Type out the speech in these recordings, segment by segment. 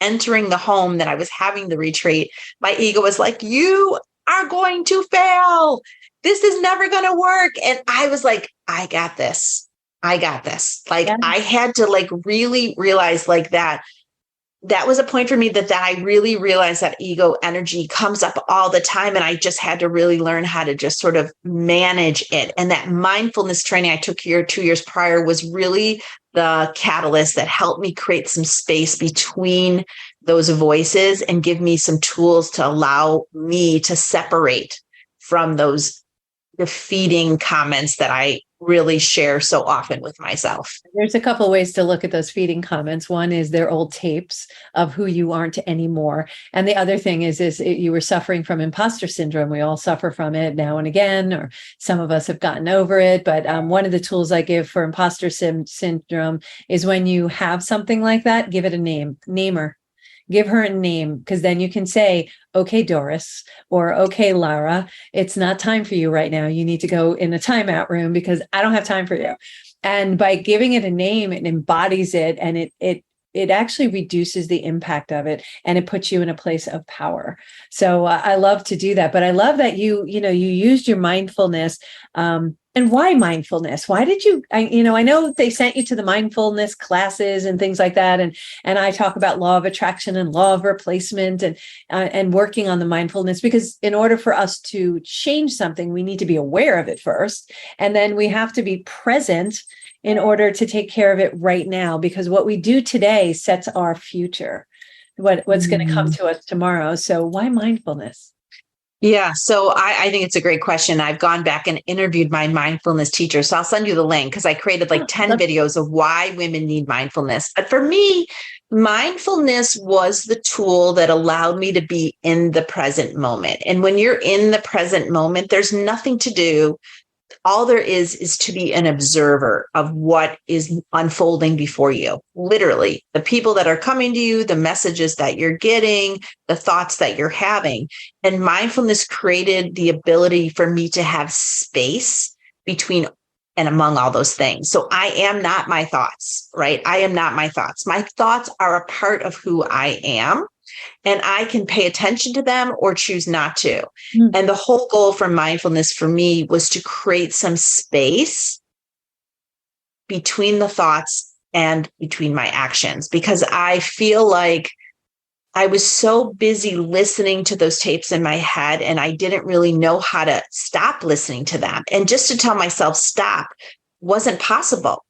entering the home that I was having the retreat, my ego was like, you are going to fail. This is never going to work. And I was like, I got this. I got this. Like, Yeah. I had to like really realize like that was a point for me that I really realized that ego energy comes up all the time. And I just had to really learn how to just sort of manage it. And that mindfulness training I took 2 years prior was really the catalyst that helped me create some space between those voices and give me some tools to allow me to separate from those defeating comments that I really share so often with myself. There's a couple of ways to look at those feeding comments. One is they're old tapes of who you aren't anymore. And the other thing is you were suffering from imposter syndrome. We all suffer from it now and again, or some of us have gotten over it. But one of the tools I give for imposter syndrome is when you have something like that, give it a name, name her. Give her a name, because then you can say, okay, Doris, or okay, Lara, it's not time for you right now. You need to go in a timeout room because I don't have time for you. And by giving it a name, it embodies it, and it actually reduces the impact of it, and it puts you in a place of power. So I love to do that. But I love that you used your mindfulness. And why mindfulness? Why did you, I know they sent you to the mindfulness classes and things like that. And I talk about law of attraction and law of replacement and working on the mindfulness, because in order for us to change something, we need to be aware of it first. And then we have to be present in order to take care of it right now, because what we do today sets our future, what's going to come to us tomorrow. So why mindfulness? Yeah. So I think it's a great question. I've gone back and interviewed my mindfulness teacher. So I'll send you the link, because I created like 10 videos of why women need mindfulness. But for me, mindfulness was the tool that allowed me to be in the present moment. And when you're in the present moment, there's nothing to do. All there is to be an observer of what is unfolding before you. Literally, the people that are coming to you, the messages that you're getting, the thoughts that you're having. And mindfulness created the ability for me to have space between and among all those things. So I am not my thoughts, right? I am not my thoughts. My thoughts are a part of who I am. And I can pay attention to them or choose not to. And the whole goal for mindfulness for me was to create some space between the thoughts and between my actions, because I feel like I was so busy listening to those tapes in my head, and I didn't really know how to stop listening to them. And just to tell myself stop wasn't possible.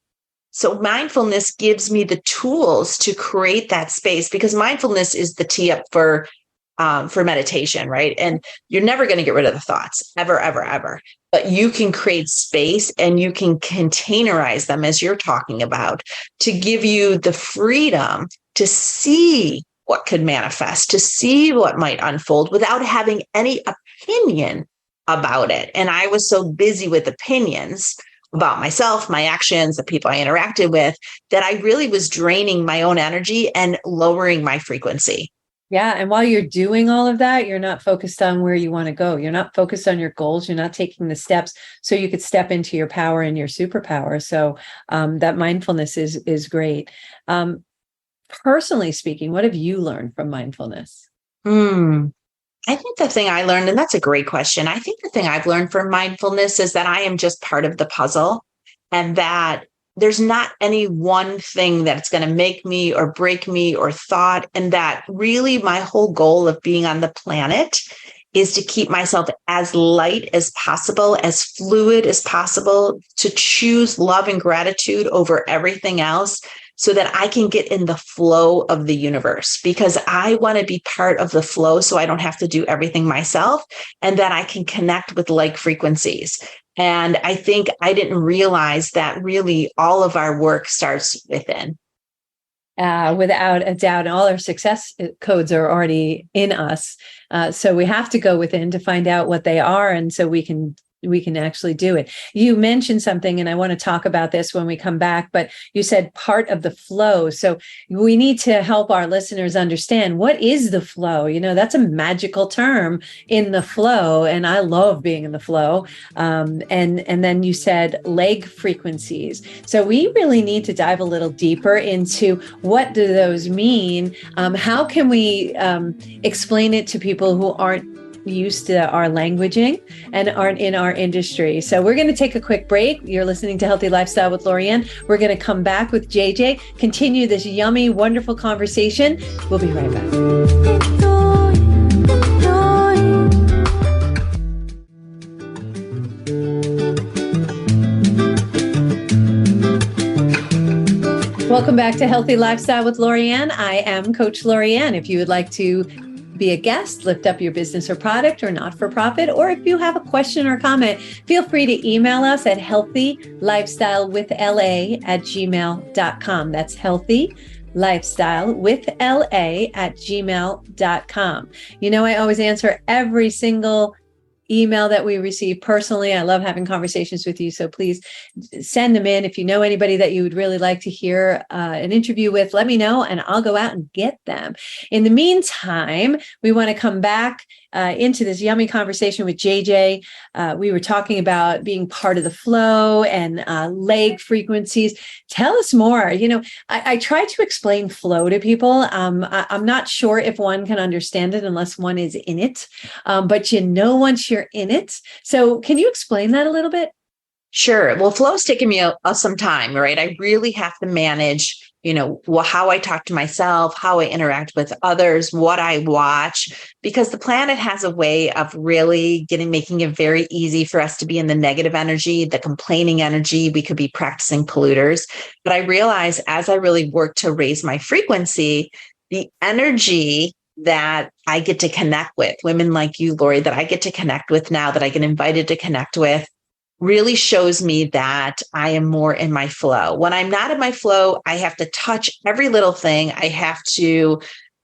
So mindfulness gives me the tools to create that space, because mindfulness is the tee up for meditation, right? And you're never going to get rid of the thoughts, ever, ever, ever. But you can create space and you can containerize them, as you're talking about, to give you the freedom to see what could manifest, to see what might unfold without having any opinion about it. And I was so busy with opinions about myself, my actions, the people I interacted with, that I really was draining my own energy and lowering my frequency. Yeah. And while you're doing all of that, you're not focused on where you want to go. You're not focused on your goals. You're not taking the steps so you could step into your power and your superpower. So that mindfulness is great. Personally speaking, what have you learned from mindfulness? I think the thing I learned, and that's a great question. I think the thing I've learned from mindfulness is that I am just part of the puzzle, and that there's not any one thing that's going to make me or break me or thought. And that really my whole goal of being on the planet is to keep myself as light as possible, as fluid as possible, to choose love and gratitude over everything else, so that I can get in the flow of the universe, because I want to be part of the flow so I don't have to do everything myself, and that I can connect with like frequencies. And I think I didn't realize that really all of our work starts within. Without a doubt, and all our success codes are already in us. So we have to go within to find out what they are. And so we can we can actually do it. You mentioned something, and I want to talk about this when we come back, but you said part of the flow. So we need to help our listeners understand, what is the flow? That's a magical term, in the flow. And I love being in the flow. And then you said leg frequencies. So we really need to dive a little deeper into, what do those mean? How can we explain it to people who aren't used to our languaging and aren't in our industry? So we're going to take a quick break. You're listening to Healthy Lifestyle with Lorianne. We're going to come back with JJ, continue this yummy, wonderful conversation. We'll be right back. Welcome back to Healthy Lifestyle with Lorianne. I am Coach Lorianne. If you would like to be a guest, lift up your business or product or not-for-profit, or if you have a question or comment, feel free to email us at healthylifestylewithla@gmail.com. That's healthylifestylewithla@gmail.com. I always answer every single email that we receive personally. I love having conversations with you. So please send them in. If you know anybody that you would really like to hear an interview with, let me know and I'll go out and get them. In the meantime, we want to come back into this yummy conversation with JJ. We were talking about being part of the flow and leg frequencies. Tell us more. I try to explain flow to people. I'm not sure if one can understand it unless one is in it. But once you're in it. So can you explain that a little bit? Sure. Well, flow's taken me some time, right? I really have to manage, how I talk to myself, how I interact with others, what I watch, because the planet has a way of really making it very easy for us to be in the negative energy, the complaining energy. We could be practicing polluters. But I realize, as I really work to raise my frequency, the energy that I get to connect with, women like you, Lori, that I get to connect with now, that I get invited to connect with, really shows me that I am more in my flow. When I'm not in my flow, I have to touch every little thing. I have to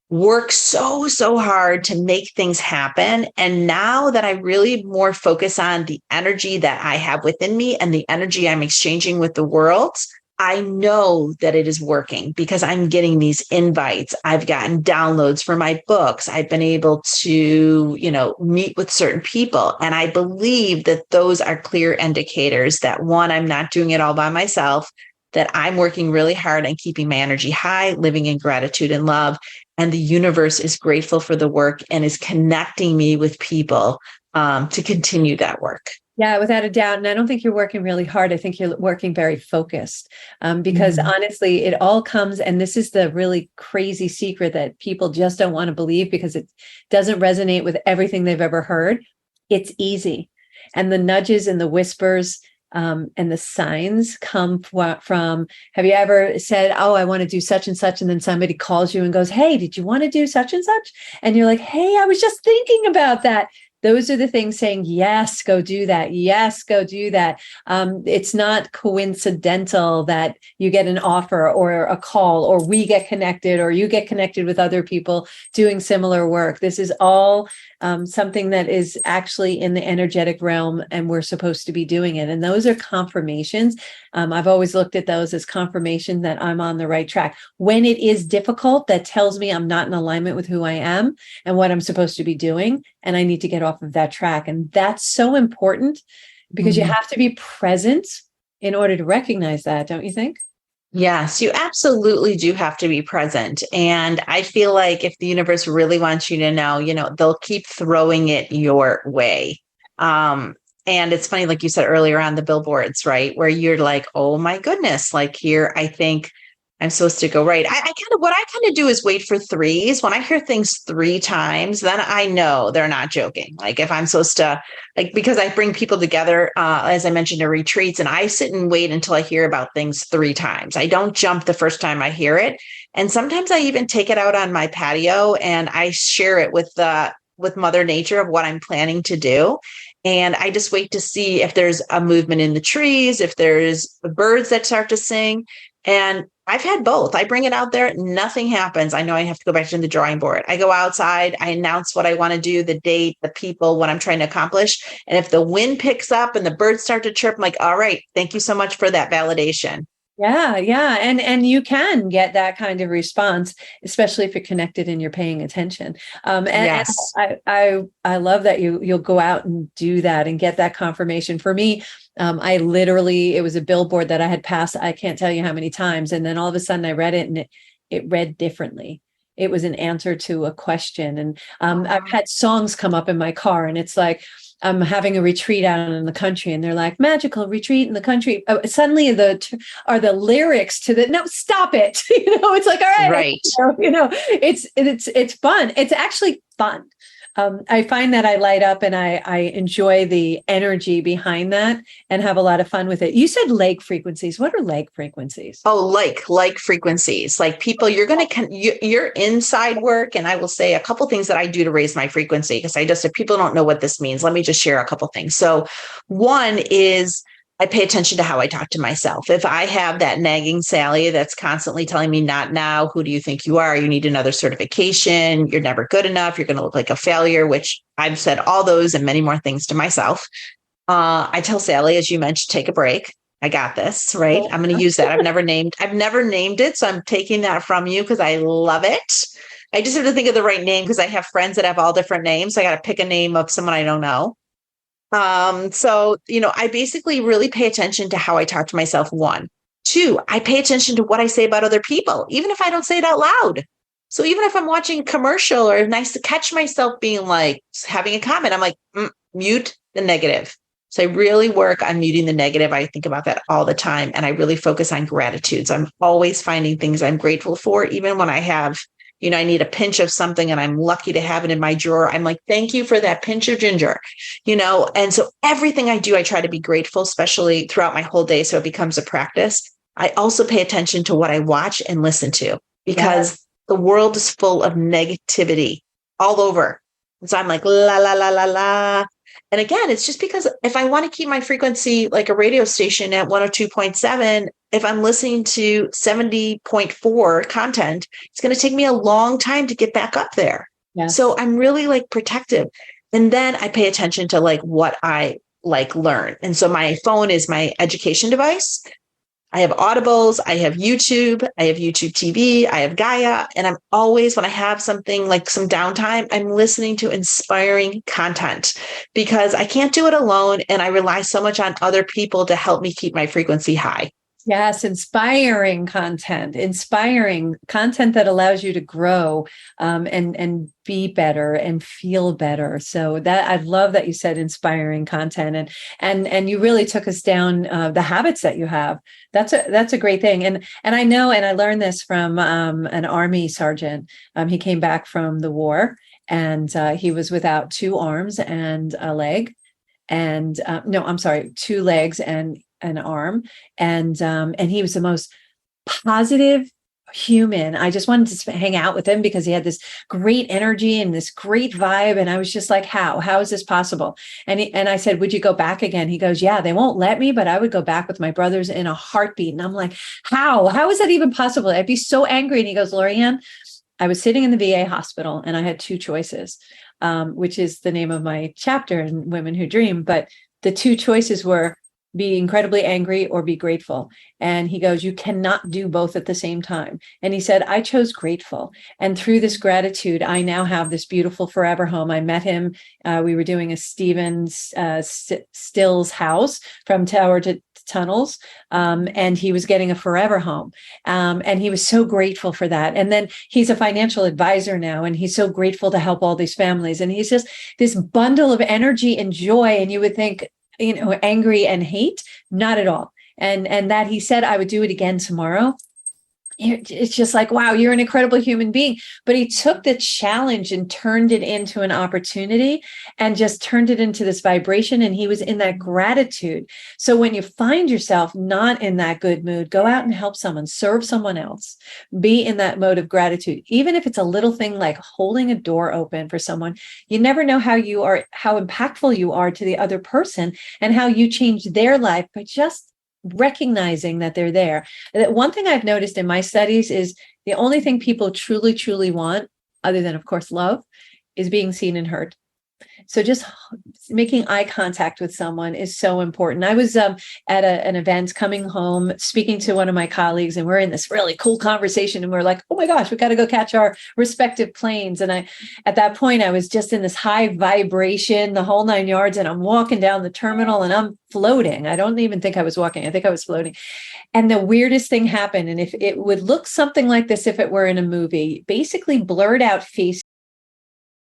work so hard to make things happen. And now that I really more focus on the energy that I have within me and the energy I'm exchanging with the world, I know that it is working because I'm getting these invites. I've gotten downloads for my books. I've been able to, meet with certain people. And I believe that those are clear indicators that, one, I'm not doing it all by myself, that I'm working really hard on keeping my energy high, living in gratitude and love. And the universe is grateful for the work and is connecting me with people to continue that work. Yeah, without a doubt. And I don't think you're working really hard. I think you're working very focused because honestly, it all comes, and this is the really crazy secret that people just don't want to believe because it doesn't resonate with everything they've ever heard. It's easy. And the nudges and the whispers and the signs come from, have you ever said, oh, I want to do such and such, and then somebody calls you and goes, hey, did you want to do such and such? And you're like, hey, I was just thinking about that. Those are the things saying, yes, go do that. Yes, go do that. It's not coincidental that you get an offer or a call, or we get connected, or you get connected with other people doing similar work. This is all something that is actually in the energetic realm, and we're supposed to be doing it. And those are confirmations. I've always looked at those as confirmation that I'm on the right track. When it is difficult, that tells me I'm not in alignment with who I am and what I'm supposed to be doing, and I need to get off of that track. And that's so important because you have to be present in order to recognize that, don't you think? Yes, you absolutely do have to be present. And I feel like if the universe really wants you to know, they'll keep throwing it your way. And it's funny, like you said earlier on the billboards, right? Where you're like, oh my goodness, like here, I think I'm supposed to go right. What I kind of do is wait for threes. When I hear things 3 times, then I know they're not joking. Like if I'm supposed to, because I bring people together, as I mentioned, to retreats, and I sit and wait until I hear about things 3 times. I don't jump the first time I hear it. And sometimes I even take it out on my patio and I share it with Mother Nature of what I'm planning to do. And I just wait to see if there's a movement in the trees, if there's birds that start to sing. And I've had both. I bring it out there, nothing happens. I know I have to go back to the drawing board. I go outside, I announce what I want to do, the date, the people, what I'm trying to accomplish. And if the wind picks up and the birds start to chirp, I'm like, all right, thank you so much for that validation. Yeah, yeah. And you can get that kind of response, especially if you're connected and you're paying attention. And Yes. I love that you'll go out and do that and get that confirmation. For me, I literally, it was a billboard that I had passed, I can't tell you how many times. And then all of a sudden I read it and it read differently. It was an answer to a question. And I've had songs come up in my car and it's like, I'm having a retreat out in the country and they're like magical retreat in the country. Suddenly are the lyrics to the, no, stop it. It's like, all right, Right. it's fun. It's actually fun. I find that I light up and I enjoy the energy behind that and have a lot of fun with it. You said lake frequencies. What are lake frequencies? Oh, like frequencies, like people, your inside work. And I will say a couple things that I do to raise my frequency, because if people don't know what this means, let me just share a couple things. So one is I pay attention to how I talk to myself. If I have that nagging Sally that's constantly telling me, not now, who do you think you are? You need another certification. You're never good enough. You're going to look like a failure, which I've said all those and many more things to myself. I tell Sally, as you mentioned, take a break. I got this, right? I'm going to use that. I've never named it. So I'm taking that from you because I love it. I just have to think of the right name because I have friends that have all different names. So I got to pick a name of someone I don't know. So, I basically really pay attention to how I talk to myself. One, two, I pay attention to what I say about other people, even if I don't say it out loud. So even if I'm watching a commercial or nice to catch myself being like having a comment, I'm like, mute the negative. So I really work on muting the negative. I think about that all the time. And I really focus on gratitudes. I'm always finding things I'm grateful for, even when I have, I need a pinch of something and I'm lucky to have it in my drawer. I'm like, thank you for that pinch of ginger, and so everything I do, I try to be grateful, especially throughout my whole day. So it becomes a practice. I also pay attention to what I watch and listen to because the world is full of negativity all over. And so I'm like, la, la, la, la, la. And again, it's just because if I want to keep my frequency like a radio station at 102.7, if I'm listening to 70.4 content, it's going to take me a long time to get back up there. Yes. So I'm really like protective. And then I pay attention to like what I like learn. And so my phone is my education device. I have Audibles, I have YouTube TV, I have Gaia. And I'm always, when I have something like some downtime, I'm listening to inspiring content because I can't do it alone. And I rely so much on other people to help me keep my frequency high. Yes, inspiring content that allows you to grow and be better and feel better. So that I love that you said inspiring content and you really took us down the habits that you have. That's a great thing. And I know, and I learned this from an Army sergeant. He came back from the war and he was without two arms and a leg. And no, I'm sorry, two legs and an arm. And he was the most positive human. I just wanted to hang out with him because he had this great energy and this great vibe. And I was just like, how is this possible? And I said, would you go back again? He goes, yeah, they won't let me, but I would go back with my brothers in a heartbeat. And I'm like, how is that even possible? I'd be so angry. And he goes, Lorianne, I was sitting in the VA hospital and I had two choices, which is the name of my chapter in Women Who Dream. But the two choices were be incredibly angry or be grateful. And he goes, you cannot do both at the same time. And he said, I chose grateful. And through this gratitude, I now have this beautiful forever home. I met him. We were doing a Stephen Stills house from tower to tunnels. And he was getting a forever home. And he was so grateful for that. And then he's a financial advisor now, and he's so grateful to help all these families. And he's just this bundle of energy and joy. And you would think, angry and hate, not at all. And that he said, I would do it again tomorrow. It's just like, wow, you're an incredible human being. But he took the challenge and turned it into an opportunity and just turned it into this vibration. And he was in that gratitude. So when you find yourself not in that good mood, go out and help someone, serve someone else, be in that mode of gratitude. Even if it's a little thing like holding a door open for someone, you never know how impactful you are to the other person and how you change their life by just recognizing that they're there. One thing I've noticed in my studies is the only thing people truly, truly want, other than, of course, love, is being seen and heard. So just making eye contact with someone is so important. I was at an event coming home, speaking to one of my colleagues, and we're in this really cool conversation. And we're like, oh my gosh, we got to go catch our respective planes. And at that point, I was just in this high vibration, the whole 9 yards. And I'm walking down the terminal and I'm floating. I don't even think I was walking. I think I was floating. And the weirdest thing happened. And if it would look something like this, if it were in a movie, basically blurred out face